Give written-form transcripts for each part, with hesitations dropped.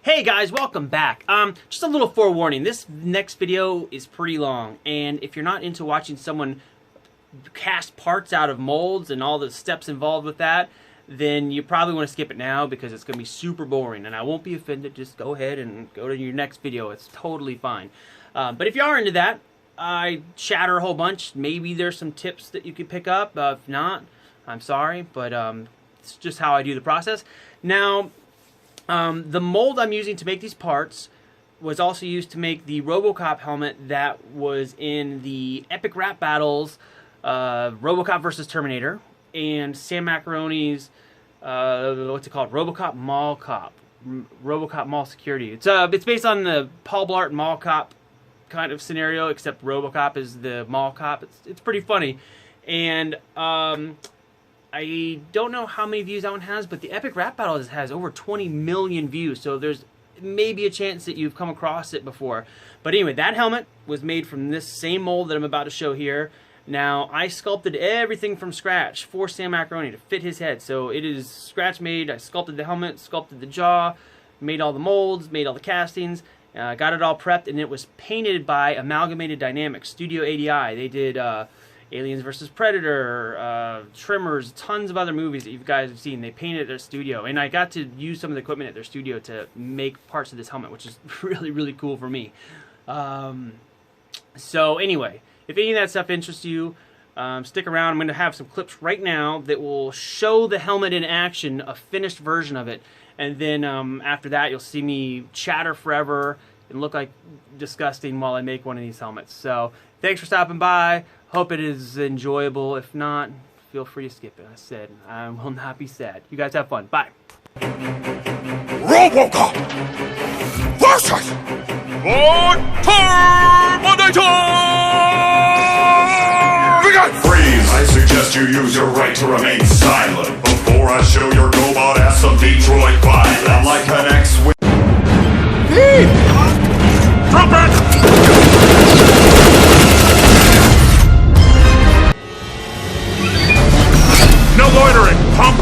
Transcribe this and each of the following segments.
Hey guys, welcome back. Just a little forewarning, this next video is pretty long, and if you're not into watching someone cast parts out of molds and all the steps involved with that, then you probably want to skip it now because it's going to be super boring, and I won't be offended. Just go ahead and go to your next video. It's totally fine. But if you are into that, I chatter a whole bunch. Maybe there's some tips that you could pick up. If not, I'm sorry, but it's just how I do the process. Now, the mold I'm using to make these parts was also used to make the RoboCop helmet that was in the epic rap battles, RoboCop versus Terminator, and Sam Macaroni's, what's it called? RoboCop Mall Cop. RoboCop Mall Security. It's based on the Paul Blart Mall Cop kind of scenario, except RoboCop is the mall cop. It's pretty funny. And I don't know how many views that one has, but the Epic Rap Battles has over 20 million views, so there's maybe a chance that you've come across it before. But anyway, that helmet was made from this same mold that I'm about to show here. Now, I sculpted everything from scratch for Sam Macaroni to fit his head, so it is scratch made. I sculpted the helmet, sculpted the jaw, made all the molds, made all the castings, got it all prepped, and it was painted by Amalgamated Dynamics, Studio ADI. They did Aliens vs. Predator, Tremors, tons of other movies that you guys have seen. They painted at their studio, and I got to use some of the equipment at their studio to make parts of this helmet, which is really, really cool for me. So anyway, if any of that stuff interests you, stick around. I'm going to have some clips right now that will show the helmet in action, a finished version of it, and then after that you'll see me chatter forever and look like disgusting while I make one of these helmets. So thanks for stopping by. Hope it is enjoyable. If not, feel free to skip it. I said I will not be sad. You guys have fun. Bye. RoboCop versus Terminator! Freeze! I suggest you use your right to remain silent before I show your robot ass some Detroit violence. I'm like an X-Wing. Drop it! No loitering, punk!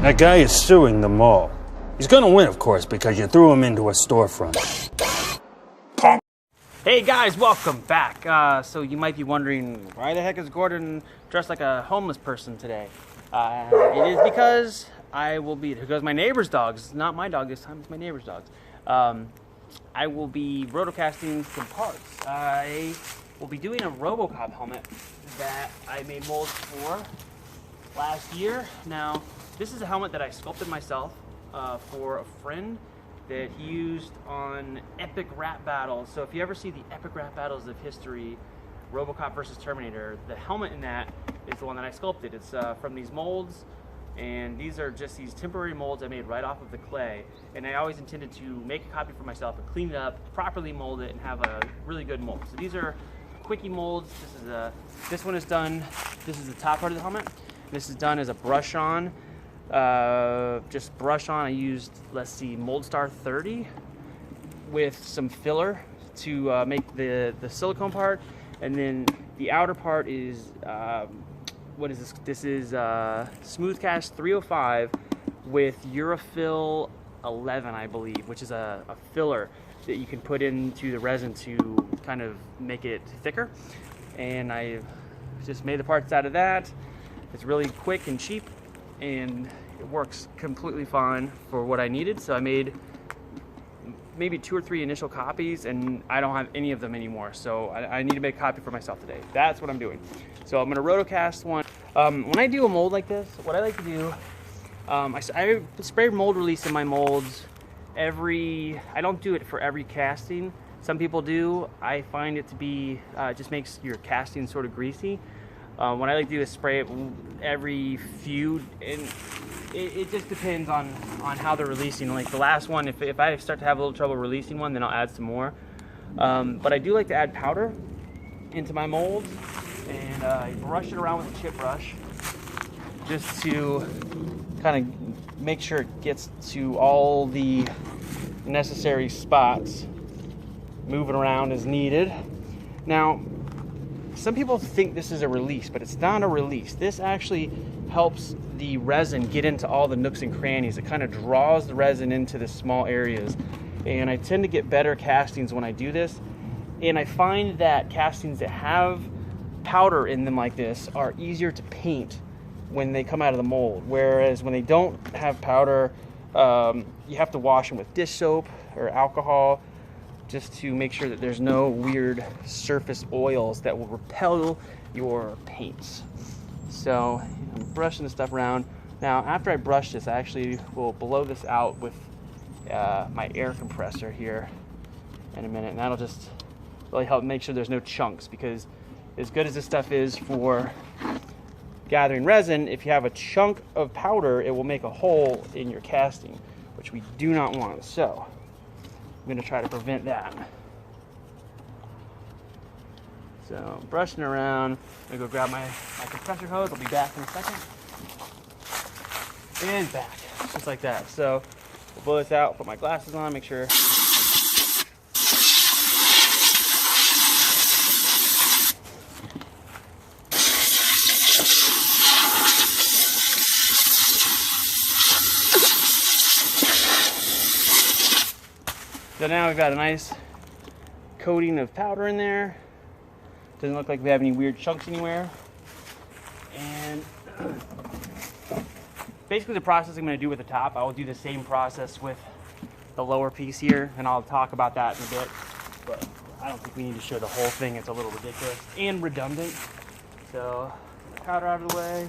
That guy is suing the mall. He's gonna win, of course, because you threw him into a storefront. Punk! Hey guys, welcome back. So you might be wondering, why the heck is Gordon dressed like a homeless person today? It is because because my neighbor's dogs, it's not my dog this time, it's my neighbor's dogs. I will be rotocasting some parts. I will be doing a RoboCop helmet that I made molds for last year. Now, this is a helmet that I sculpted myself for a friend that he used on epic rap battles. So if you ever see the epic rap battles of history, RoboCop versus Terminator, the helmet in that is the one that I sculpted. It's from these molds, and these are just these temporary molds I made right off of the clay. And I always intended to make a copy for myself and clean it up, properly mold it, and have a really good mold. So these are quickie molds. This one is done. This is the top part of the helmet. This is done as a brush on. Just brush on. I used, let's see, Mold Star 30 with some filler to make the silicone part, and then the outer part is what is this? This is Smooth Cast 305 with Urafil 11, I believe, which is a filler that you can put into the resin to kind of make it thicker. And I just made the parts out of that. It's really quick and cheap, and it works completely fine for what I needed. So I made maybe 2 or 3 initial copies, and I don't have any of them anymore. So I need to make a copy for myself today. That's what I'm doing. So I'm gonna rotocast one. When I do a mold like this, what I like to do, I spray mold release in my molds I don't do it for every casting. Some people do. I find it to be, just makes your casting sort of greasy. What I like to do is spray it every few, and it just depends on how they're releasing. Like the last one, if I start to have a little trouble releasing one, then I'll add some more. But I do like to add powder into my molds, and I brush it around with a chip brush just to kind of make sure it gets to all the necessary spots. Move it around as needed. Now, some people think this is a release, but it's not a release. This actually helps the resin get into all the nooks and crannies. It kind of draws the resin into the small areas. And I tend to get better castings when I do this. And I find that castings that have powder in them like this are easier to paint when they come out of the mold. Whereas when they don't have powder, you have to wash them with dish soap or alcohol just to make sure that there's no weird surface oils that will repel your paints. So I'm brushing this stuff around. Now after I brush this, I actually will blow this out with my air compressor here in a minute, and that'll just really help make sure there's no chunks, because as good as this stuff is for gathering resin, if you have a chunk of powder, it will make a hole in your casting, which we do not want. So I'm going to try to prevent that. So I'm brushing around. I'm going to go grab my compressor hose. I'll be back in a second. And back, just like that. So we'll blow this out, put my glasses on, make sure. So now we've got a nice coating of powder in there. Doesn't look like we have any weird chunks anywhere. And basically the process I'm going to do with the top, I will do the same process with the lower piece here, and I'll talk about that in a bit. But I don't think we need to show the whole thing. It's a little ridiculous and redundant. So powder out of the way.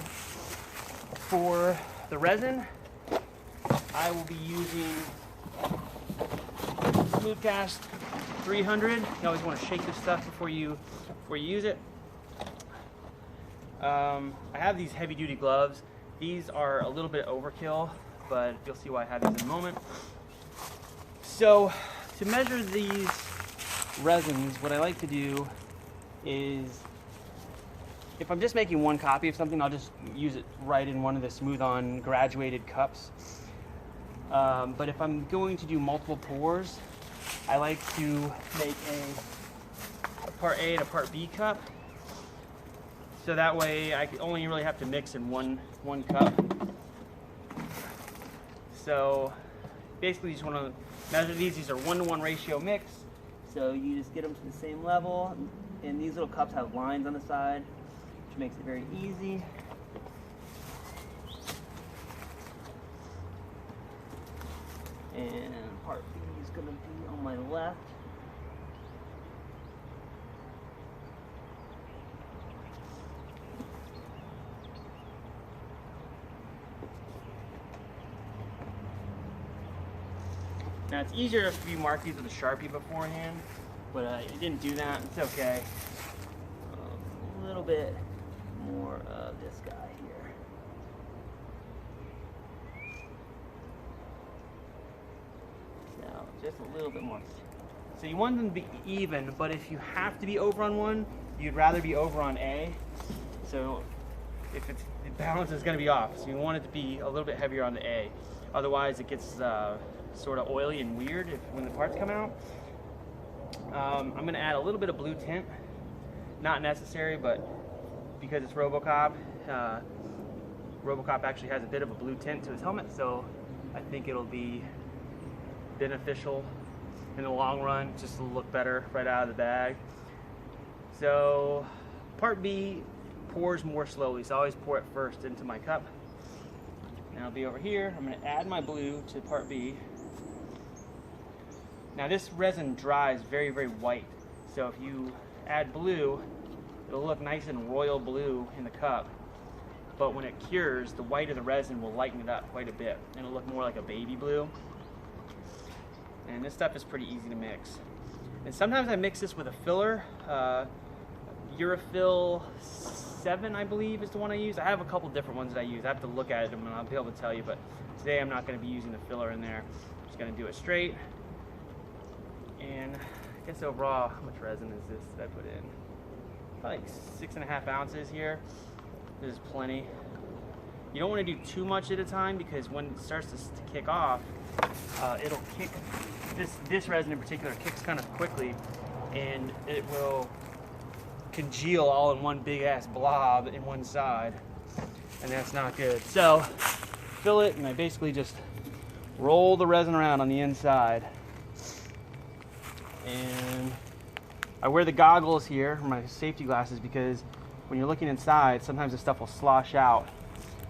For the resin, I will be using Smooth Cast 300. You always want to shake this stuff before you use it. I have these heavy duty gloves. These are a little bit overkill, but you'll see why I have these in a moment. So to measure these resins, what I like to do is, if I'm just making one copy of something, I'll just use it right in one of the Smooth On graduated cups. But if I'm going to do multiple pours, I like to make a part A and a part B cup. So that way I only really have to mix in one cup. So basically you just want to measure these. These are 1-to-1 ratio mix. So you just get them to the same level. And these little cups have lines on the side, which makes it very easy. And part B is going to be on my left. Now it's easier if you mark these with a Sharpie beforehand, but I didn't do that. It's okay. A little bit more of this guy here. Now just a little bit more. So you want them to be even, but if you have to be over on one, you'd rather be over on A. So if the balance is going to be off, so you want it to be a little bit heavier on the A. Otherwise it gets sort of oily and weird when the parts come out. I'm going to add a little bit of blue tint. Not necessary, but because it's RoboCop, RoboCop actually has a bit of a blue tint to his helmet, so I think it'll be beneficial in the long run, just to look better right out of the bag. So part B pours more slowly, so I always pour it first into my cup. Now I'll be over here. I'm going to add my blue to part B. Now this resin dries very, very white. So if you add blue, it'll look nice and royal blue in the cup. But when it cures, the white of the resin will lighten it up quite a bit. And it'll look more like a baby blue. And this stuff is pretty easy to mix. And sometimes I mix this with a filler. Urafil 7, I believe, is the one I use. I have a couple different ones that I use. I have to look at them and I'll be able to tell you, but today I'm not going to be using the filler in there. I'm just going to do it straight. And I guess overall, how much resin is this that I put in? Probably like 6.5 ounces here. This is plenty. You don't want to do too much at a time, because when it starts to kick off, it'll kick, this resin in particular kicks kind of quickly, and it will congeal all in one big ass blob in one side. and that's not good. So fill it, and I basically just roll the resin around on the inside. And I wear the goggles here, my safety glasses, because when you're looking inside, sometimes the stuff will slosh out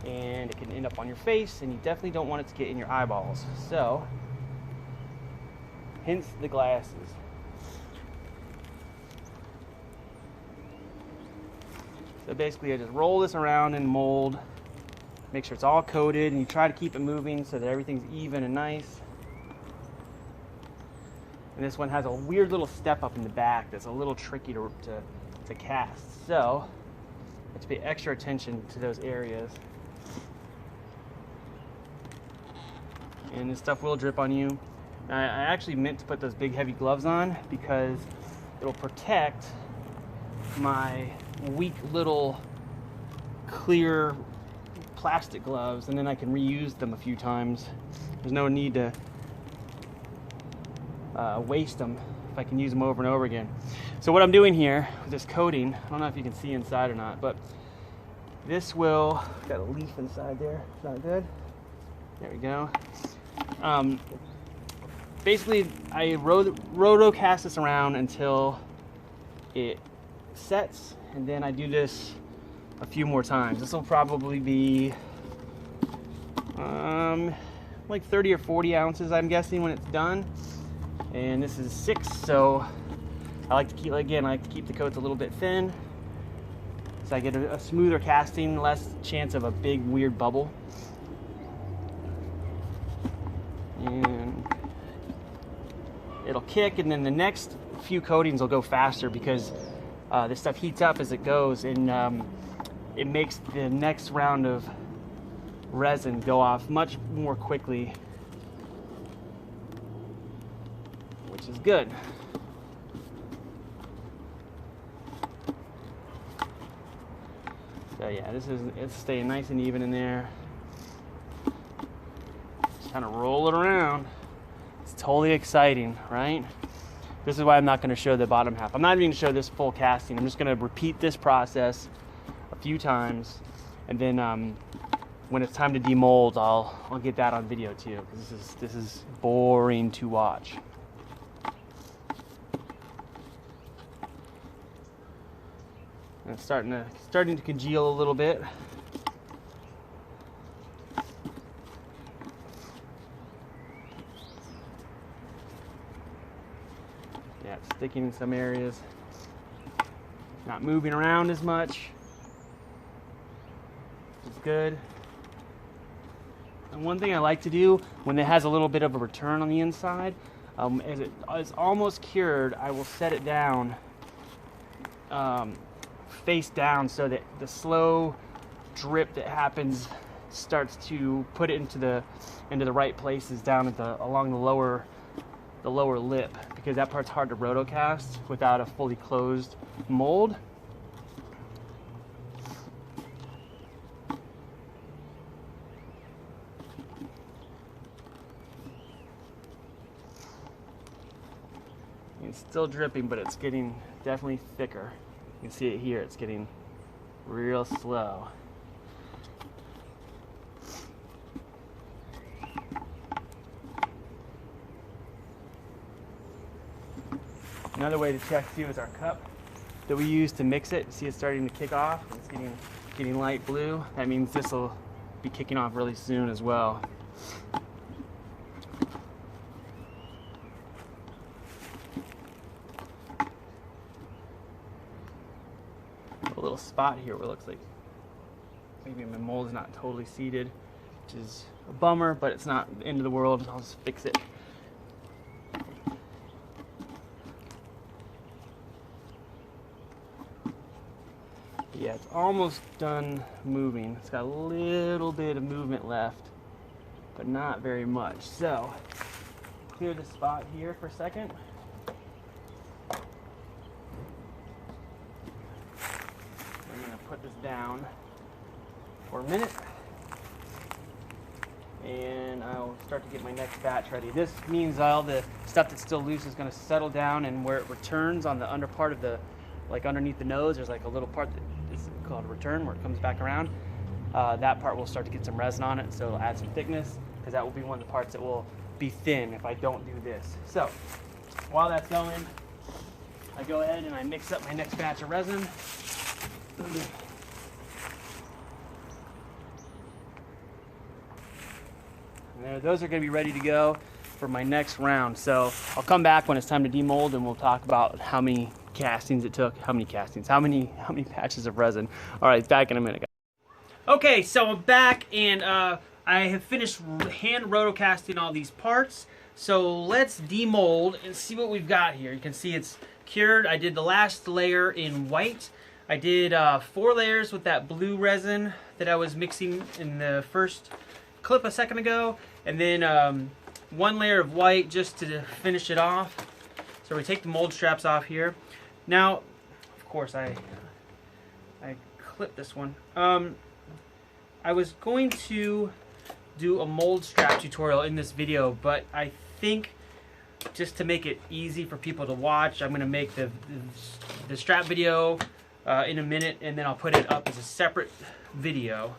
and it can end up on your face, and you definitely don't want it to get in your eyeballs. So, hence the glasses. So basically I just roll this around and mold, make sure it's all coated, and you try to keep it moving so that everything's even and nice. And this one has a weird little step up in the back that's a little tricky to cast. So, you have to pay extra attention to those areas. And this stuff will drip on you. I actually meant to put those big heavy gloves on because it'll protect my weak little clear plastic gloves, and then I can reuse them a few times. There's no need to waste them if I can use them over and over again. So what I'm doing here with this coating, I don't know if you can see inside or not, but this will, got a leaf inside there, it's not good. There we go. Basically, I rotocast this around until it sets, and then I do this a few more times. This will probably be like 30 or 40 ounces, I'm guessing, when it's done. And this is 6, so I like to keep, again, I like to keep the coats a little bit thin, so I get a smoother casting, less chance of a big weird bubble. And it'll kick, and then the next few coatings will go faster because this stuff heats up as it goes, and it makes the next round of resin go off much more quickly, which is good. So yeah, it's staying nice and even in there. Just kind of roll it around. It's totally exciting, right? This is why I'm not going to show the bottom half. I'm not even going to show this full casting. I'm just going to repeat this process a few times, and then when it's time to demold, I'll get that on video too, because this is boring to watch. And it's starting to congeal a little bit. Yeah, it's sticking in some areas. Not moving around as much. It's good. And one thing I like to do when it has a little bit of a return on the inside, as it is almost cured, I will set it down face down so that the slow drip that happens starts to put it into the right places down at along the lower lip, because that part's hard to rotocast without a fully closed mold. It's still dripping, but it's getting definitely thicker. You can see it here, it's getting real slow. Another way to check too is our cup that we use to mix it. See, it's starting to kick off. It's getting light blue. That means this will be kicking off really soon as well. A little spot here where it looks like maybe my mold is not totally seated, which is a bummer, but it's not the end of the world. I'll just fix it. Yeah, it's almost done moving. It's got a little bit of movement left, but not very much. So, clear the spot here for a second. I'm going to put this down for a minute, and I'll start to get my next batch ready. This means all the stuff that's still loose is going to settle down, and where it returns on the under part of the, like underneath the nose, there's like a little part that is called a return where it comes back around. that part will start to get some resin on it, so it'll add some thickness, because that will be one of the parts that will be thin if I don't do this. So while that's going, I go ahead and I mix up my next batch of resin. And those are going to be ready to go for my next round. So I'll come back when it's time to demold, and we'll talk about how many castings it took, how many batches of resin. All right, back in a minute, guys. Okay, so I'm back, and I have finished hand rotocasting all these parts. So let's demold and see what we've got here. You can see it's cured. I did the last layer in white. I did 4 layers with that blue resin that I was mixing in the first clip a second ago, and then 1 layer of white just to finish it off. So we take the mold straps off here. Now, of course, I clipped this one. I was going to do a mold strap tutorial in this video, but I think just to make it easy for people to watch, I'm going to make the strap video in a minute, and then I'll put it up as a separate video.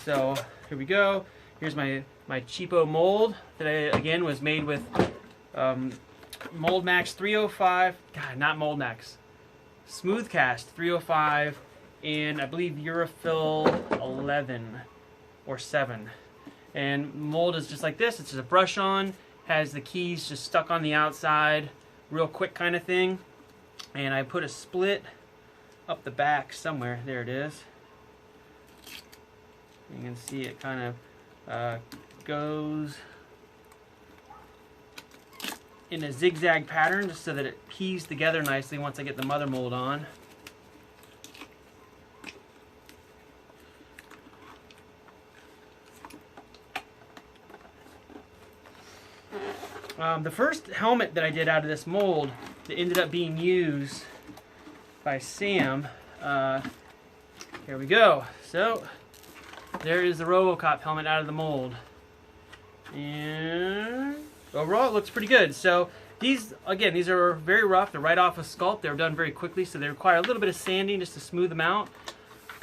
So here we go. Here's my cheapo mold that again was made with Mold Max 305. God, not Mold Max. Smooth Cast 305, and I believe Urafil 11 or 7. And mold is just like this. It's just a brush on, has the keys just stuck on the outside, real quick kind of thing. And I put a split up the back somewhere. There it is. You can see it kind of goes in a zigzag pattern just so that it keys together nicely once I get the mother mold on. The first helmet that I did out of this mold that ended up being used by Sam, here we go. So there is the RoboCop helmet out of the mold, and overall it looks pretty good. So these are very rough. They're right off a sculpt. They're done very quickly, so they require a little bit of sanding just to smooth them out.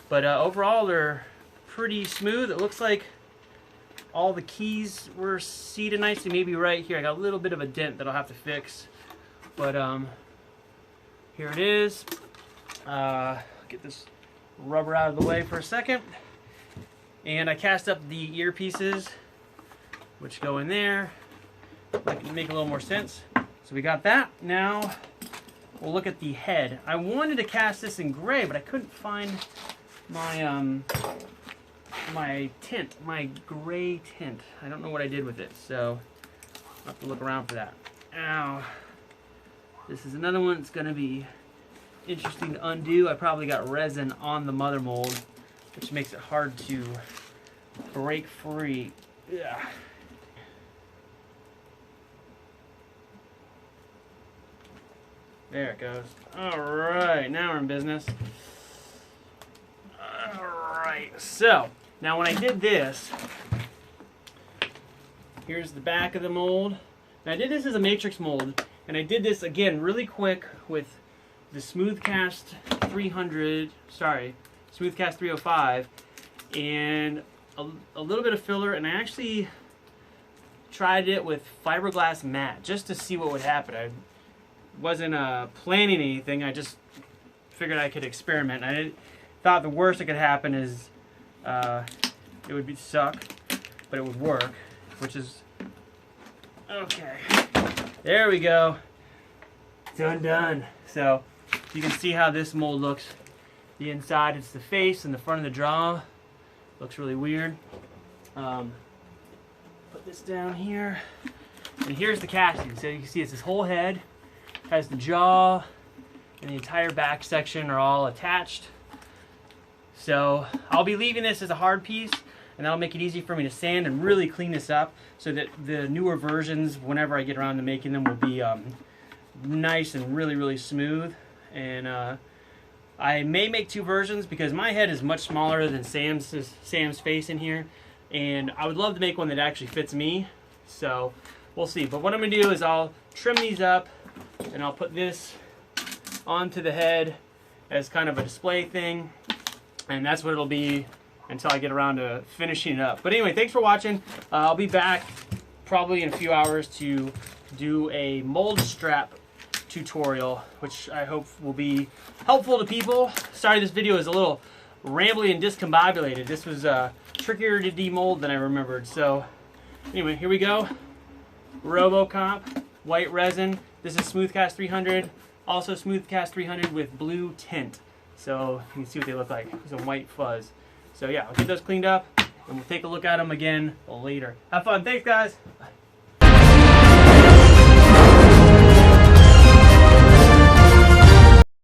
But overall they're pretty smooth. It looks like all the keys were seated nicely. Maybe right here I got a little bit of a dent that I'll have to fix, but here it is. Get this rubber out of the way for a second, and I cast up the earpieces which go in there. That can make a little more sense. So we got that. Now we'll look at the head. I wanted to cast this in gray, but I couldn't find my my tint, my gray tint. I don't know what I did with it, so I'll have to look around for that. Ow. This is another one that's going to be interesting to undo. I probably got resin on the mother mold, which makes it hard to break free. Ugh. There it goes. Alright, now we're in business. Alright, so now when I did this, here's the back of the mold. And I did this as a matrix mold, and I did this again really quick with the Smooth Cast 305 and a little bit of filler, and I actually tried it with fiberglass matte just to see what would happen. I wasn't planning anything. I just figured I could experiment. I thought the worst that could happen is it would suck, but it would work, which is okay. There we go. Done. So you can see how this mold looks. The inside, it's the face, and the front of the jaw looks really weird. Put this down here, and here's the casting. So you can see it's this whole head, has the jaw, and the entire back section are all attached. So I'll be leaving this as a hard piece, and that'll make it easy for me to sand and really clean this up so that the newer versions, whenever I get around to making them, will be nice and really smooth. And I may make 2 versions because my head is much smaller than Sam's face in here, and I would love to make one that actually fits me. So we'll see. But what I'm going to do is I'll trim these up, and I'll put this onto the head as kind of a display thing, and that's what it'll be until I get around to finishing it up. But anyway, thanks for watching. I'll be back probably in a few hours to do a mold strap tutorial, which I hope will be helpful to people. Sorry this video is a little rambly and discombobulated. This was trickier to demold than I remembered. So anyway, here we go. RoboCop, white resin. This is Smoothcast 300. Also Smoothcast 300 with blue tint. So you can see what they look like. It's a white fuzz. So yeah, I'll get those cleaned up and we'll take a look at them again later. Have fun. Thanks, guys. Bye.